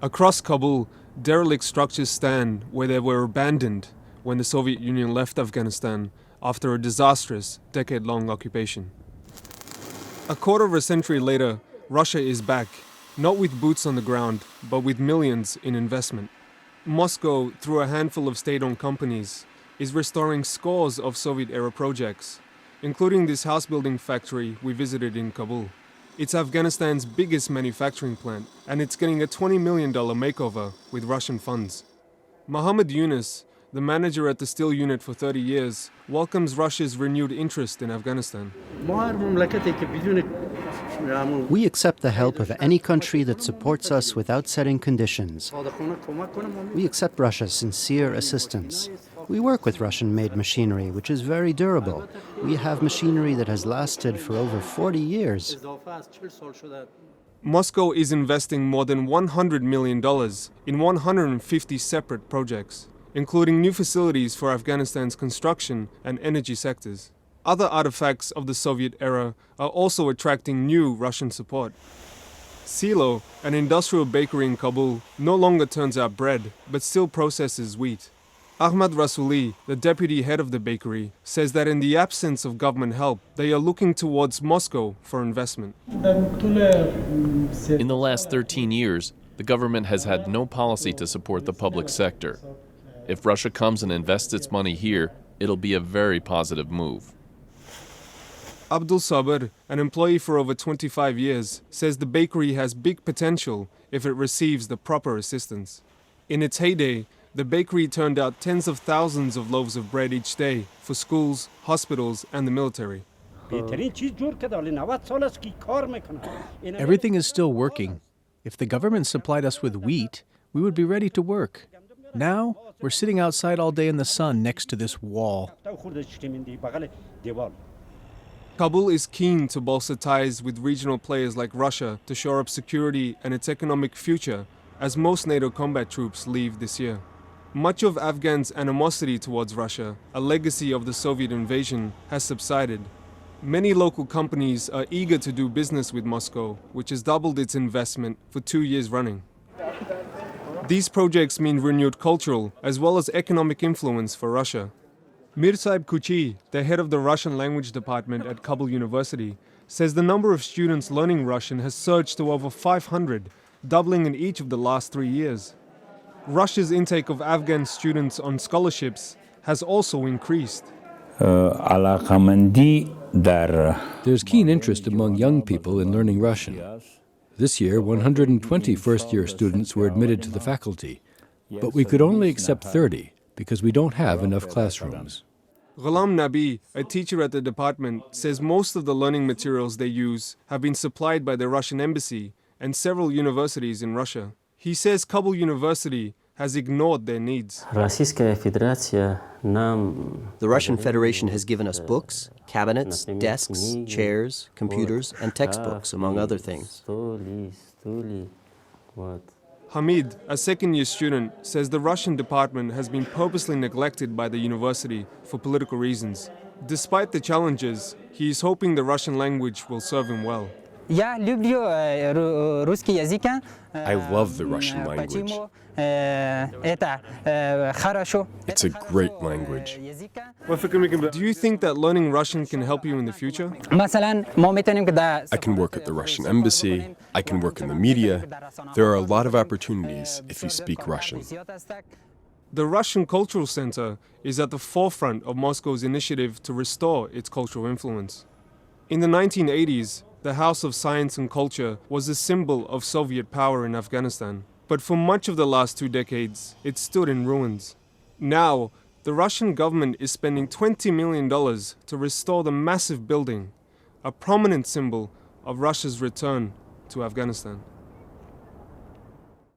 Across Kabul, derelict structures stand where they were abandoned when the Soviet Union left Afghanistan after a disastrous, decade-long occupation. A quarter of a century later, Russia is back, not with boots on the ground, but with millions in investment. Moscow, through a handful of state-owned companies, is restoring scores of Soviet-era projects, including this house-building factory we visited in Kabul. It's Afghanistan's biggest manufacturing plant, and it's getting a $20 million makeover with Russian funds. Mohammed Yunus, the manager at the steel unit for 30 years, welcomes Russia's renewed interest in Afghanistan. We accept the help of any country that supports us without setting conditions. We accept Russia's sincere assistance. We work with Russian-made machinery, which is very durable. We have machinery that has lasted for over 40 years. Moscow is investing more than $100 million in 150 separate projects, including new facilities for Afghanistan's construction and energy sectors. Other artifacts of the Soviet era are also attracting new Russian support. Silo, an industrial bakery in Kabul, no longer turns out bread, but still processes wheat. Ahmad Rasuli, the deputy head of the bakery, says that in the absence of government help, they are looking towards Moscow for investment. In the last 13 years, the government has had no policy to support the public sector. If Russia comes and invests its money here, it'll be a very positive move. Abdul Sabr, an employee for over 25 years, says the bakery has big potential if it receives the proper assistance. In its heyday, the bakery turned out tens of thousands of loaves of bread each day for schools, hospitals, and the military. Everything is still working. If the government supplied us with wheat, we would be ready to work. Now, we're sitting outside all day in the sun next to this wall. Kabul is keen to bolster ties with regional players like Russia to shore up security and its economic future as most NATO combat troops leave this year. Much of Afghans' animosity towards Russia, a legacy of the Soviet invasion, has subsided. Many local companies are eager to do business with Moscow, which has doubled its investment for 2 years running. These projects mean renewed cultural as well as economic influence for Russia. Mirsaib Kuchi, the head of the Russian language department at Kabul University, says the number of students learning Russian has surged to over 500, doubling in each of the last 3 years. Russia's intake of Afghan students on scholarships has also increased. There's keen interest among young people in learning Russian. This year, 120 first-year students were admitted to the faculty, but we could only accept 30 because we don't have enough classrooms. Ghulam Nabi, a teacher at the department, says most of the learning materials they use have been supplied by the Russian embassy and several universities in Russia. He says Kabul University has ignored their needs. The Russian Federation has given us books, cabinets, desks, chairs, computers, and textbooks, among other things. Hamid, a second-year student, says the Russian department has been purposely neglected by the university for political reasons. Despite the challenges, he is hoping the Russian language will serve him well. I love the Russian language. It's a great language. Do you think that learning Russian can help you in the future? I can work at the Russian embassy. I can work in the media. There are a lot of opportunities if you speak Russian. The Russian Cultural Center is at the forefront of Moscow's initiative to restore its cultural influence. In the 1980s, the House of Science and Culture was a symbol of Soviet power in Afghanistan. But for much of the last 2 decades, it stood in ruins. Now, the Russian government is spending $20 million to restore the massive building, a prominent symbol of Russia's return to Afghanistan.